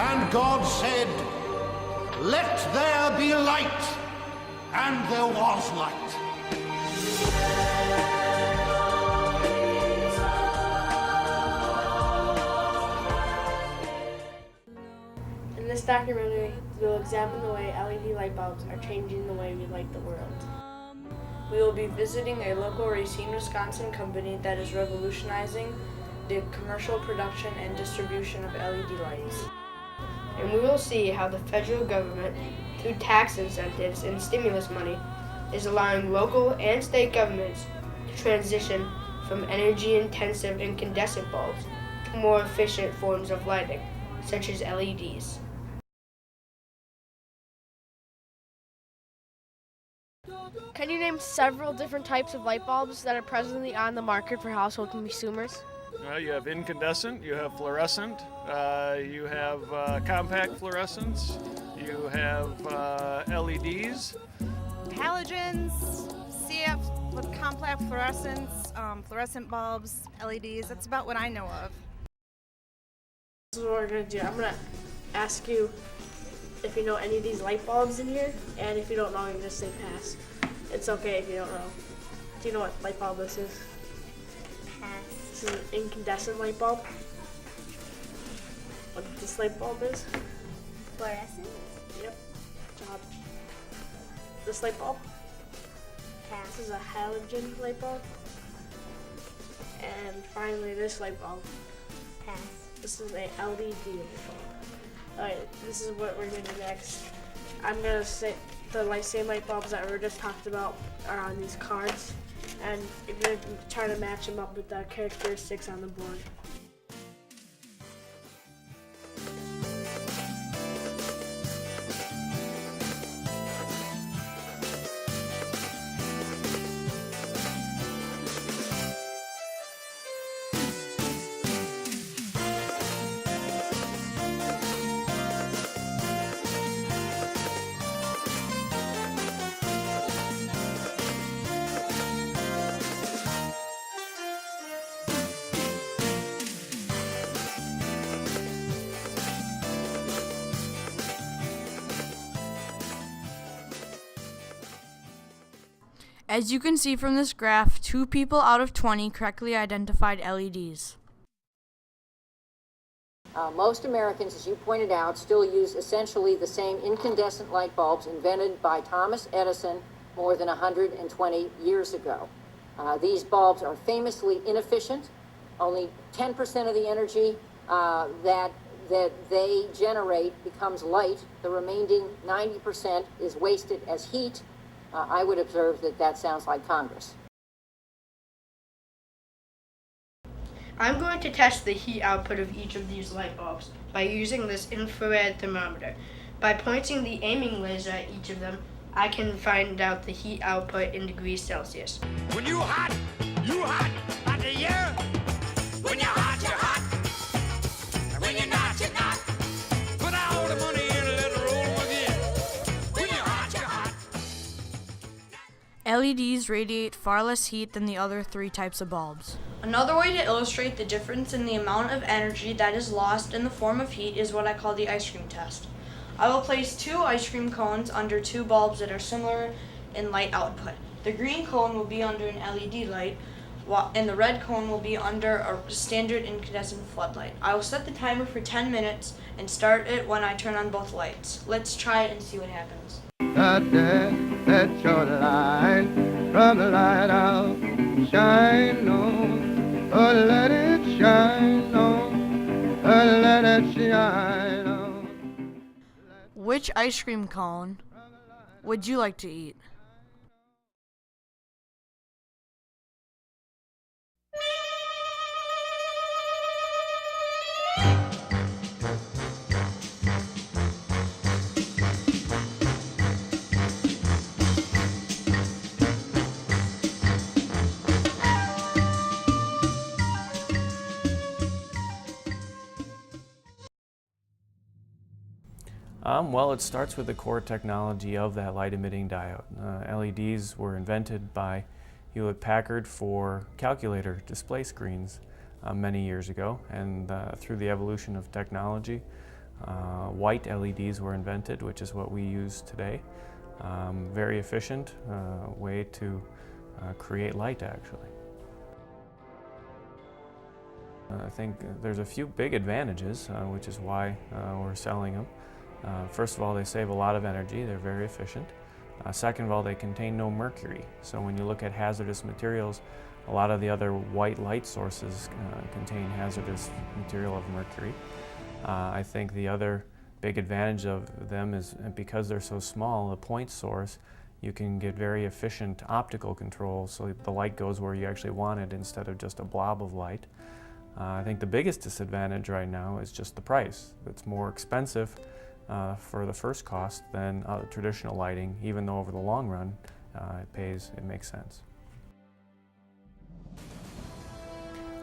And God said, "Let there be light," and there was light. In this documentary, we'll examine the way LED light bulbs are changing the way we light the world. We will be visiting a local Racine, Wisconsin company that is revolutionizing the commercial production and distribution of LED lights. And we will see how the federal government, through tax incentives and stimulus money, is allowing local and state governments to transition from energy-intensive incandescent bulbs to more efficient forms of lighting, such as LEDs. Can you name several different types of light bulbs that are presently on the market for household consumers? You have incandescent, you have fluorescent, you have compact fluorescents, you have LEDs. Halogens, CF with compact fluorescents, fluorescent bulbs, LEDs. That's about what I know of. This is what we're going to do. I'm going to ask you if you know any of these light bulbs in here, and if you don't know, you can just say pass. It's okay if you don't know. Do you know what light bulb this is? Pass. This is an incandescent light bulb. What this light bulb is? Fluorescent. Yep. Good job. This light bulb? Pass. This is a halogen light bulb. And finally, this light bulb. Pass. This is a LED light bulb. Alright, this is what we're going to do next. I'm going to say the same light bulbs that we were just talked about are on these cards, and you're going to try to match them up with the characteristics on the board. As you can see from this graph, 2 people out of 20 correctly identified LEDs. Most Americans, as you pointed out, still use essentially the same incandescent light bulbs invented by Thomas Edison more than 120 years ago. These bulbs are famously inefficient. Only 10% of the energy that they generate becomes light. The remaining 90% is wasted as heat. I would observe that sounds like Congress. I'm going to test the heat output of each of these light bulbs by using this infrared thermometer. By pointing the aiming laser at each of them, I can find out the heat output in degrees Celsius. When you hot out the year. When you're hot, you're hot. And when you're not, you're not. Put all the money in and let it roll with you. When you're hot, you're hot. LEDs radiate far less heat than the other 3 types of bulbs. Another way to illustrate the difference in the amount of energy that is lost in the form of heat is what I call the ice cream test. I will place 2 ice cream cones under 2 bulbs that are similar in light output. The green cone will be under an LED light, and the red cone will be under a standard incandescent floodlight. I will set the timer for 10 minutes and start it when I turn on both lights. Let's try it and see what happens. Let your light from the lighthouse shine on. Oh, let it shine on. Oh, let it shine on. Which ice cream cone would you like to eat? Well, it starts with the core technology of that light-emitting diode. LEDs were invented by Hewlett-Packard for calculator display screens many years ago, and through the evolution of technology, White LEDs were invented, which is what we use today. Very efficient way to create light, actually. I think there's a few big advantages, which is why we're selling them. First of all, they save a lot of energy. They're very efficient. Second of all, they contain no mercury. So when you look at hazardous materials, a lot of the other white light sources contain hazardous material of mercury. I think the other big advantage of them is because they're so small, the point source, you can get very efficient optical control so the light goes where you actually want it instead of just a blob of light. I think the biggest disadvantage right now is just the price. It's more expensive for the first cost than traditional lighting, even though over the long run it makes sense.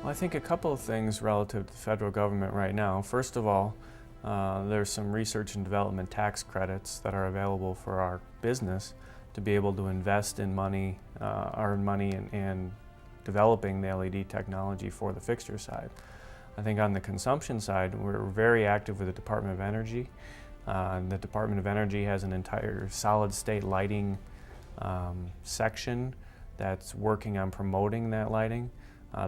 Well, I think a couple of things relative to the federal government right now. First of all, there's some research and development tax credits that are available for our business to be able to invest in money, earn money in developing the LED technology for the fixture side. I think on the consumption side, we're very active with the Department of Energy. The Department of Energy has an entire solid-state lighting section that's working on promoting that lighting.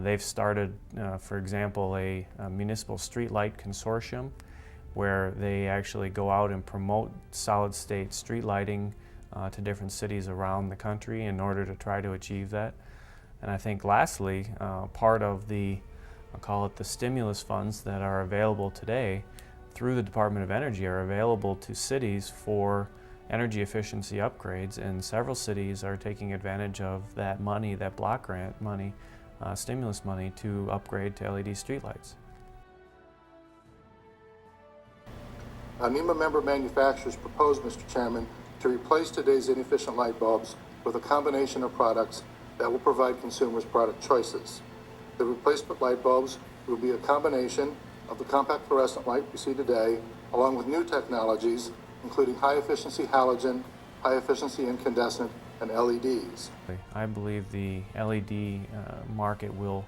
They've started, for example, a municipal street light consortium where they actually go out and promote solid-state street lighting to different cities around the country in order to try to achieve that. And I think lastly, part of I'll call it the stimulus funds that are available today through the Department of Energy are available to cities for energy efficiency upgrades, and several cities are taking advantage of that money, that block grant money, stimulus money, to upgrade to LED streetlights. NEMA member manufacturers propose, Mr. Chairman, to replace today's inefficient light bulbs with a combination of products that will provide consumers product choices. The replacement light bulbs will be a combination of the compact fluorescent light we see today, along with new technologies, including high-efficiency halogen, high-efficiency incandescent, and LEDs. I believe the LED market will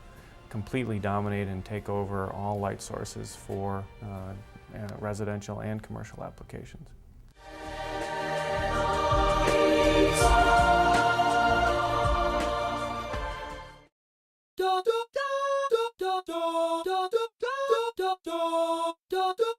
completely dominate and take over all light sources for residential and commercial applications. Da da da da da da da da da da da